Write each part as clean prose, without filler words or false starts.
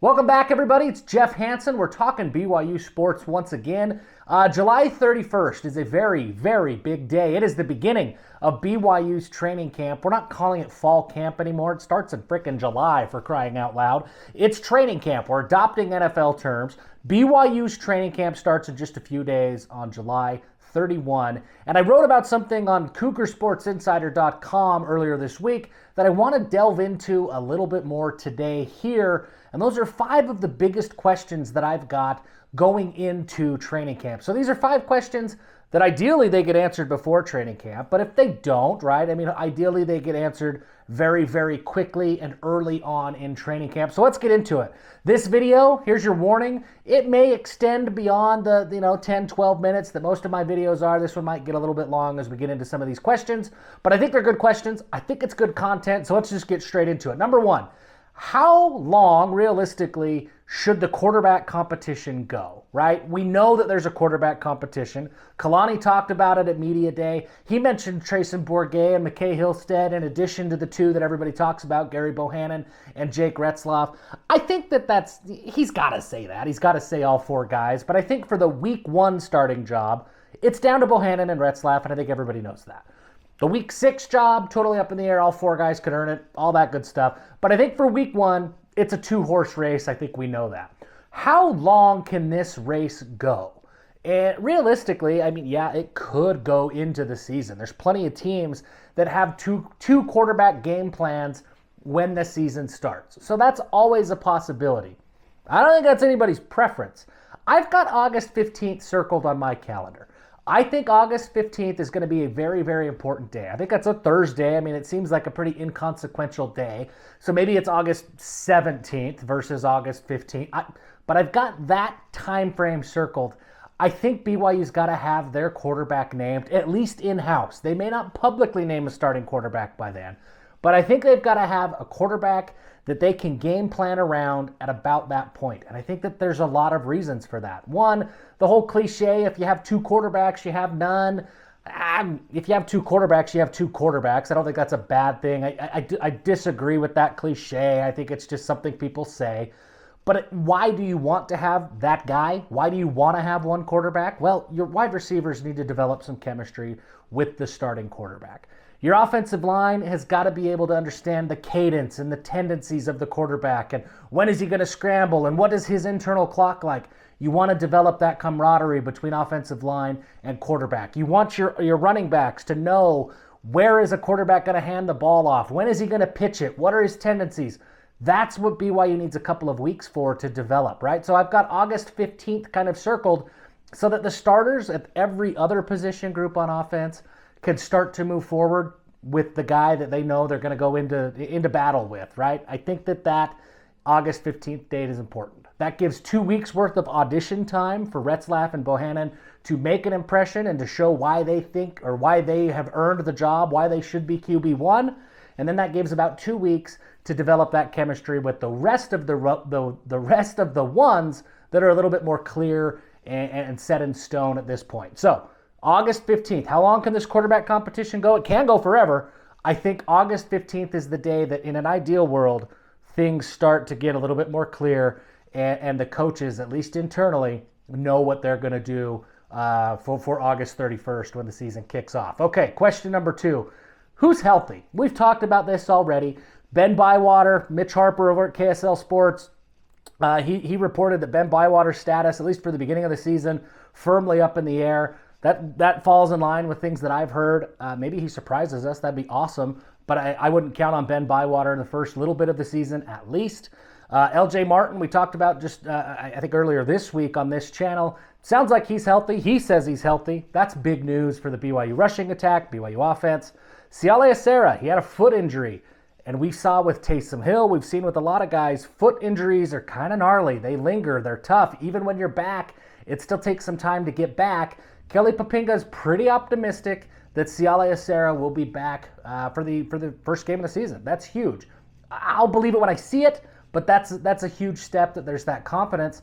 Welcome back, everybody. It's Jeff Hansen. We're talking BYU sports once again. July 31st is a very, very big day. It is the beginning of BYU's training camp. We're not calling it fall camp anymore. It starts in frickin' July, for crying out loud. It's training camp. We're adopting NFL terms. BYU's training camp starts in just a few days on July 31. And I wrote about something on CougarSportsInsider.com earlier this week that I want to delve into a little bit more today here. And those are 5 of the biggest questions that I've got going into training camp. So these are 5 questions that ideally they get answered before training camp. But if they don't, right, I mean, ideally they get answered very, very quickly and early on in training camp. So let's get into it. This video, here's your warning. It may extend beyond the 10, 12 minutes that most of my videos are. This one might get a little bit long as we get into some of these questions. But I think they're good questions. I think it's good content. So let's just get straight into it. Number 1. How long, realistically, should the quarterback competition go, right? We know that there's a quarterback competition. Kalani talked about it at Media Day. He mentioned Trayson Bourguet and McKay Hillstead in addition to the 2 that everybody talks about, Gary Bohannon and Jake Retzlaff. I think he's got to say that. He's got to say all 4 guys. But I think for the week 1 starting job, it's down to Bohannon and Retzlaff, and I think everybody knows that. The week 6 job, totally up in the air. All 4 guys could earn it, all that good stuff. But I think for week 1, it's a 2-horse race. I think we know that. How long can this race go? And realistically, I mean, yeah, it could go into the season. There's plenty of teams that have two quarterback game plans when the season starts. So that's always a possibility. I don't think that's anybody's preference. I've got August 15th circled on my calendar. I think August 15th is going to be a very, very important day. I think that's a Thursday. I mean, it seems like a pretty inconsequential day. So maybe it's August 17th versus August 15th. But I've got that time frame circled. I think BYU's got to have their quarterback named, at least in-house. They may not publicly name a starting quarterback by then, but I think they've got to have a quarterback that they can game plan around at about that point. And I think that there's a lot of reasons for that. One, the whole cliche, if you have 2 quarterbacks, you have none. If you have 2 quarterbacks, you have 2 quarterbacks. I don't think that's a bad thing. I disagree with that cliche. I think it's just something people say. But why do you want to have that guy? Why do you want to have one quarterback? Well, your wide receivers need to develop some chemistry with the starting quarterback. Your offensive line has got to be able to understand the cadence and the tendencies of the quarterback and when is he going to scramble and what is his internal clock like. You want to develop that camaraderie between offensive line and quarterback. You want your running backs to know where is a quarterback going to hand the ball off? When is he going to pitch it? What are his tendencies? That's what BYU needs a couple of weeks for to develop, right? So I've got August 15th kind of circled so that the starters at every other position group on offense can start to move forward with the guy that they know they're going to go into battle with, right? I think that August 15th date is important. That gives 2 weeks worth of audition time for Retzlaff and Bohannon to make an impression and to show why they think or why they have earned the job, why they should be QB1. And then that gives about 2 weeks to develop that chemistry with the rest of the rest of the ones that are a little bit more clear and set in stone at this point. So August 15th. How long can this quarterback competition go? It can go forever. I think August 15th is the day that in an ideal world, things start to get a little bit more clear and the coaches, at least internally, know what they're going to do for August 31st when the season kicks off. Okay, question number 2. Who's healthy? We've talked about this already. Ben Bywater, Mitch Harper over at KSL Sports, he reported that Ben Bywater's status, at least for the beginning of the season, firmly up in the air. That falls in line with things that I've heard. Maybe he surprises us. That'd be awesome. But I wouldn't count on Ben Bywater in the first little bit of the season, at least. LJ Martin, we talked about just, I think, earlier this week on this channel. Sounds like he's healthy. He says he's healthy. That's big news for the BYU rushing attack, BYU offense. Siale Acera, he had a foot injury. And we saw with Taysom Hill, we've seen with a lot of guys, foot injuries are kind of gnarly. They linger. They're tough. Even when you're back, it still takes some time to get back. Kelly Papinga is pretty optimistic that Siale Acera will be back for the first game of the season. That's huge. I'll believe it when I see it, but that's a huge step that there's that confidence.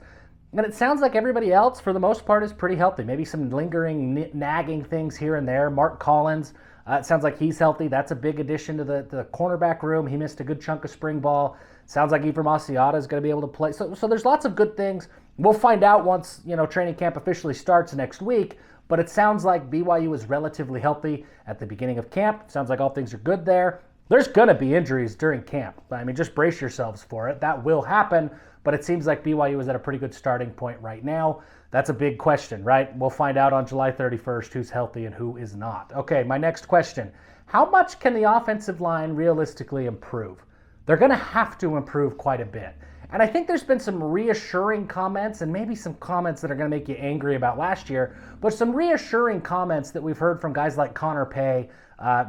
And it sounds like everybody else, for the most part, is pretty healthy. Maybe some lingering, nagging things here and there. Mark Collins, it sounds like he's healthy. That's a big addition to the cornerback room. He missed a good chunk of spring ball. Sounds like Ephraim Asiata is going to be able to play. So there's lots of good things. We'll find out once, training camp officially starts next week. But it sounds like BYU is relatively healthy at the beginning of camp. Sounds like all things are good there. There's going to be injuries during camp. I mean, just brace yourselves for it. That will happen. But it seems like BYU is at a pretty good starting point right now. That's a big question, right? We'll find out on July 31st who's healthy and who is not. Okay, my next question. How much can the offensive line realistically improve? They're going to have to improve quite a bit. And I think there's been some reassuring comments and maybe some comments that are going to make you angry about last year, but some reassuring comments that we've heard from guys like Connor Pay,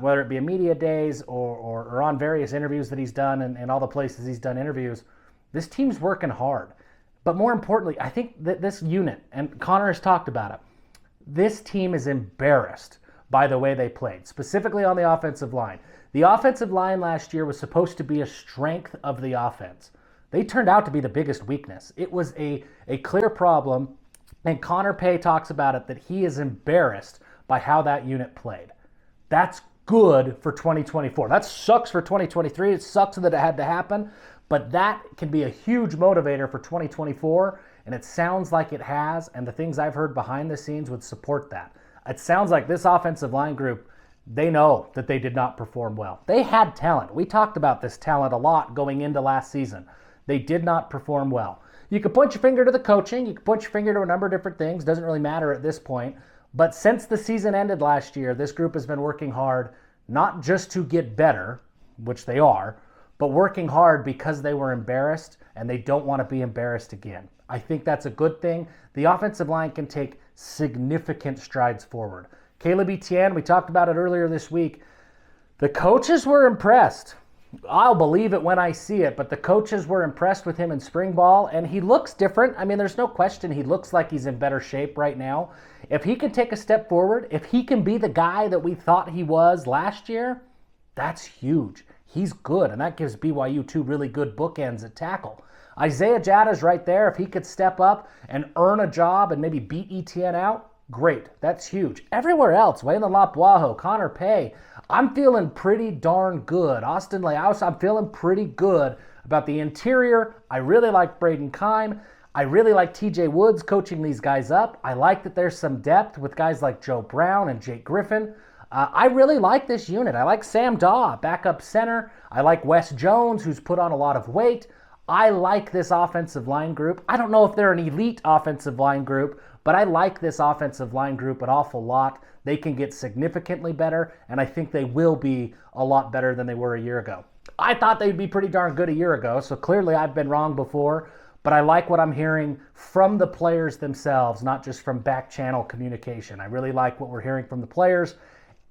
whether it be in media days or on various interviews that he's done and all the places he's done interviews. This team's working hard. But more importantly, I think that this unit, and Connor has talked about it, this team is embarrassed by the way they played, specifically on the offensive line. The offensive line last year was supposed to be a strength of the offense. They turned out to be the biggest weakness. It was a clear problem, and Connor Pay talks about it, that he is embarrassed by how that unit played. That's good for 2024. That sucks for 2023. It sucks that it had to happen, but that can be a huge motivator for 2024, and it sounds like it has, and the things I've heard behind the scenes would support that. It sounds like this offensive line group, they know that they did not perform well. They had talent. We talked about this talent a lot going into last season. They did not perform well. You could point your finger to the coaching. You could point your finger to a number of different things. Doesn't really matter at this point. But since the season ended last year, this group has been working hard, not just to get better, which they are, but working hard because they were embarrassed and they don't want to be embarrassed again. I think that's a good thing. The offensive line can take significant strides forward. Caleb Etienne, we talked about it earlier this week. The coaches were impressed. I'll believe it when I see it, but the coaches were impressed with him in spring ball, and he looks different. I mean, there's no question he looks like he's in better shape right now. If he can take a step forward, if he can be the guy that we thought he was last year, that's huge. He's good, and that gives BYU two really good bookends at tackle. Isaiah Jatta's right there. If he could step up and earn a job and maybe beat Etienne out, great. That's huge. Everywhere else, Waylon Lapuaho, Connor Pay, I'm feeling pretty darn good. Austin Laos, I'm feeling pretty good about the interior. I really like Braden Keim. I really like TJ Woods coaching these guys up. I like that there's some depth with guys like Joe Brown and Jake Griffin. I really like this unit. I like Sam Daw, backup center. I like Wes Jones, who's put on a lot of weight. I like this offensive line group. I don't know if they're an elite offensive line group, but I like this offensive line group an awful lot. They can get significantly better, and I think they will be a lot better than they were a year ago. I thought they'd be pretty darn good a year ago, so clearly I've been wrong before, but I like what I'm hearing from the players themselves, not just from back channel communication. I really like what we're hearing from the players,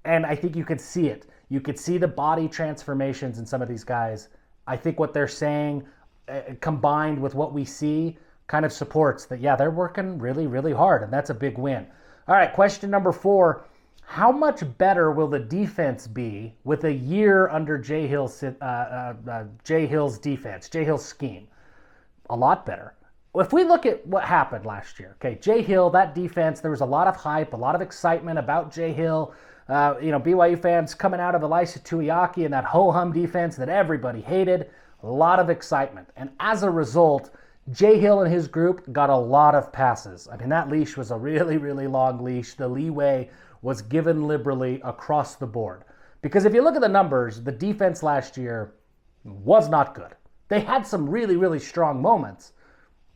and I think you could see it. You could see the body transformations in some of these guys. I think what they're saying, combined with what we see, kind of supports that, yeah, they're working really, really hard, and that's a big win. All right, question number 4. How much better will the defense be with a year under Jay Hill's defense, Jay Hill's scheme? A lot better. If we look at what happened last year, okay, Jay Hill, that defense, there was a lot of hype, a lot of excitement about Jay Hill. BYU fans coming out of Elisa Tuiaki and that ho-hum defense that everybody hated. A lot of excitement. And as a result, Jay Hill and his group got a lot of passes. I mean, that leash was a really, really long leash. The leeway was given liberally across the board. Because if you look at the numbers, the defense last year was not good. They had some really, really strong moments.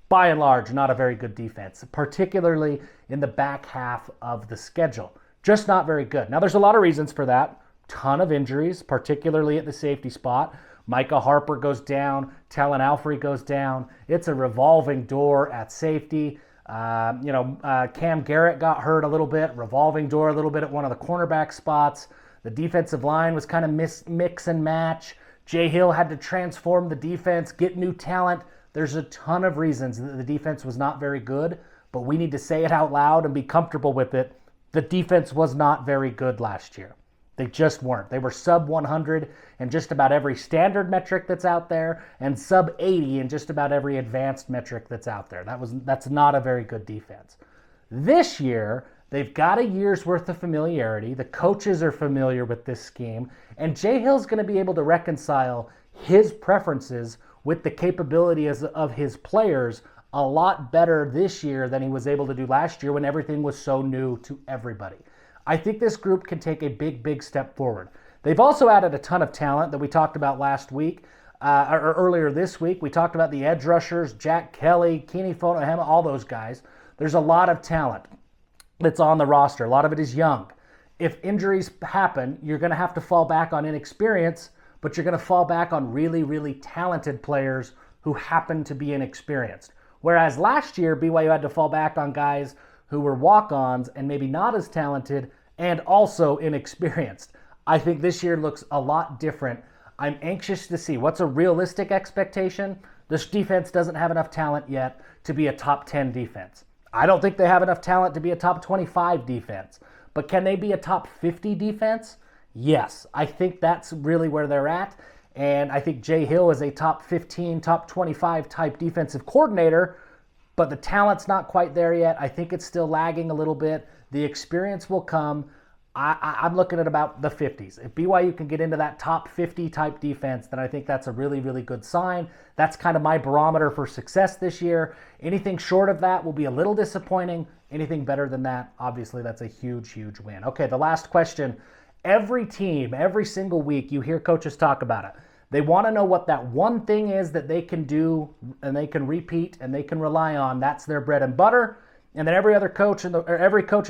By and large, not a very good defense, particularly in the back half of the schedule. Just not very good. Now, there's a lot of reasons for that. Ton of injuries, particularly at the safety spot. Micah Harper goes down. Talon Alfrey goes down. It's a revolving door at safety. Cam Garrett got hurt a little bit. Revolving door a little bit at one of the cornerback spots. The defensive line was kind of mix and match. Jay Hill had to transform the defense, get new talent. There's a ton of reasons that the defense was not very good, but we need to say it out loud and be comfortable with it. The defense was not very good last year. They just weren't. They were sub 100 in just about every standard metric that's out there and sub 80 in just about every advanced metric that's out there. That's not a very good defense. This year, they've got a year's worth of familiarity. The coaches are familiar with this scheme, and Jay Hill's going to be able to reconcile his preferences with the capabilities of his players a lot better this year than he was able to do last year when everything was so new to everybody. I think this group can take a big, big step forward. They've also added a ton of talent that we talked about last week, or earlier this week. We talked about the edge rushers, Jack Kelly, Keeney Fonohema, all those guys. There's a lot of talent that's on the roster. A lot of it is young. If injuries happen, you're going to have to fall back on inexperience, but you're going to fall back on really, really talented players who happen to be inexperienced. Whereas last year, BYU had to fall back on guys who were walk-ons and maybe not as talented and also inexperienced. I think this year looks a lot different. I'm anxious to see what's a realistic expectation. This defense doesn't have enough talent yet to be a top 10 defense. I don't think they have enough talent to be a top 25 defense. But can they be a top 50 defense? Yes. I think that's really where they're at. And I think Jay Hill is a top 15, top 25 type defensive coordinator, but the talent's not quite there yet. I think it's still lagging a little bit. The experience will come. I'm looking at about the 50s. If BYU can get into that top 50 type defense, then I think that's a really, really good sign. That's kind of my barometer for success this year. Anything short of that will be a little disappointing. Anything better than that, obviously, that's a huge, huge win. Okay, the last question. Every team, every single week, you hear coaches talk about it. They want to know what that one thing is that they can do and they can repeat and they can rely on. That's their bread and butter. And then every coach in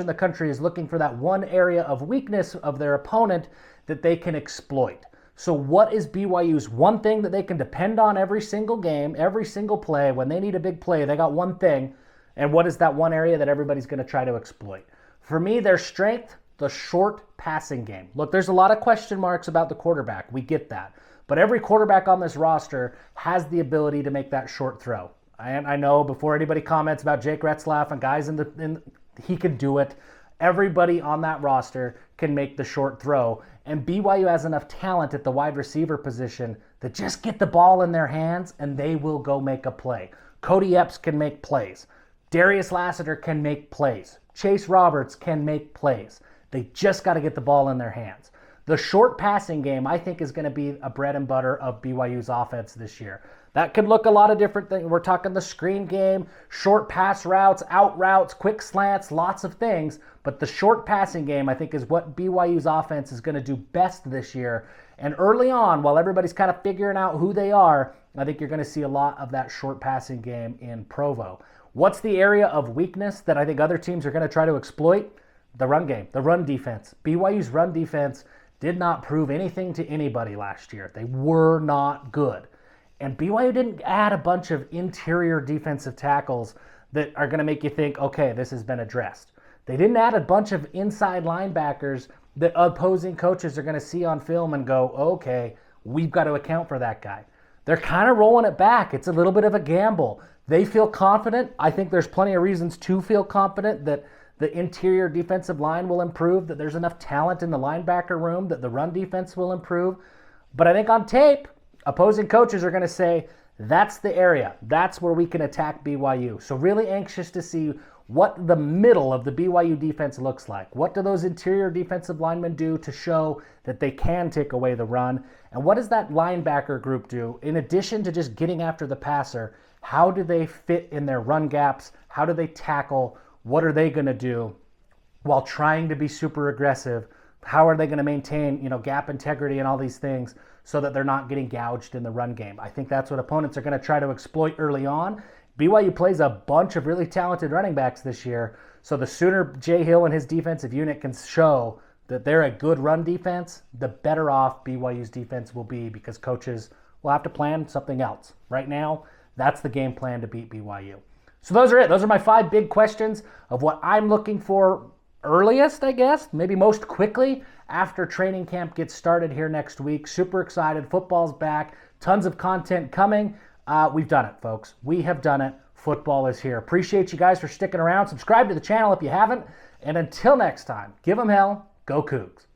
the country is looking for that one area of weakness of their opponent that they can exploit. So what is BYU's one thing that they can depend on every single game, every single play? When they need a big play, they got one thing. And what is that one area that everybody's going to try to exploit? For me, their strength, the short passing game. Look, there's a lot of question marks about the quarterback. We get that. But every quarterback on this roster has the ability to make that short throw. And I know before anybody comments about Jake Retzlaff and guys he can do it. Everybody on that roster can make the short throw. And BYU has enough talent at the wide receiver position to just get the ball in their hands and they will go make a play. Cody Epps can make plays. Darius Lassiter can make plays. Chase Roberts can make plays. They just got to get the ball in their hands. The short passing game, I think, is going to be a bread and butter of BYU's offense this year. That could look a lot of different things. We're talking the screen game, short pass routes, out routes, quick slants, lots of things. But the short passing game, I think, is what BYU's offense is going to do best this year. And early on, while everybody's kind of figuring out who they are, I think you're going to see a lot of that short passing game in Provo. What's the area of weakness that I think other teams are going to try to exploit? The run game, the run defense. BYU's run defense did not prove anything to anybody last year. They were not good. And BYU didn't add a bunch of interior defensive tackles that are going to make you think, okay, this has been addressed. They didn't add a bunch of inside linebackers that opposing coaches are going to see on film and go, okay, we've got to account for that guy. They're kind of rolling it back. It's a little bit of a gamble. They feel confident. I think there's plenty of reasons to feel confident that the interior defensive line will improve, that there's enough talent in the linebacker room, that the run defense will improve. But I think on tape, opposing coaches are going to say, that's the area. That's where we can attack BYU. So really anxious to see what the middle of the BYU defense looks like. What do those interior defensive linemen do to show that they can take away the run? And what does that linebacker group do? In addition to just getting after the passer, how do they fit in their run gaps? How do they tackle? What are they going to do while trying to be super aggressive? How are they going to maintain, gap integrity and all these things so that they're not getting gouged in the run game? I think that's what opponents are going to try to exploit early on. BYU plays a bunch of really talented running backs this year, so the sooner Jay Hill and his defensive unit can show that they're a good run defense, the better off BYU's defense will be because coaches will have to plan something else. Right now, that's the game plan to beat BYU. So those are it. Those are my 5 big questions of what I'm looking for earliest, I guess, maybe most quickly after training camp gets started here next week. Super excited. Football's back. Tons of content coming. We've done it, folks. We have done it. Football is here. Appreciate you guys for sticking around. Subscribe to the channel if you haven't. And until next time, give 'em hell. Go Cougs.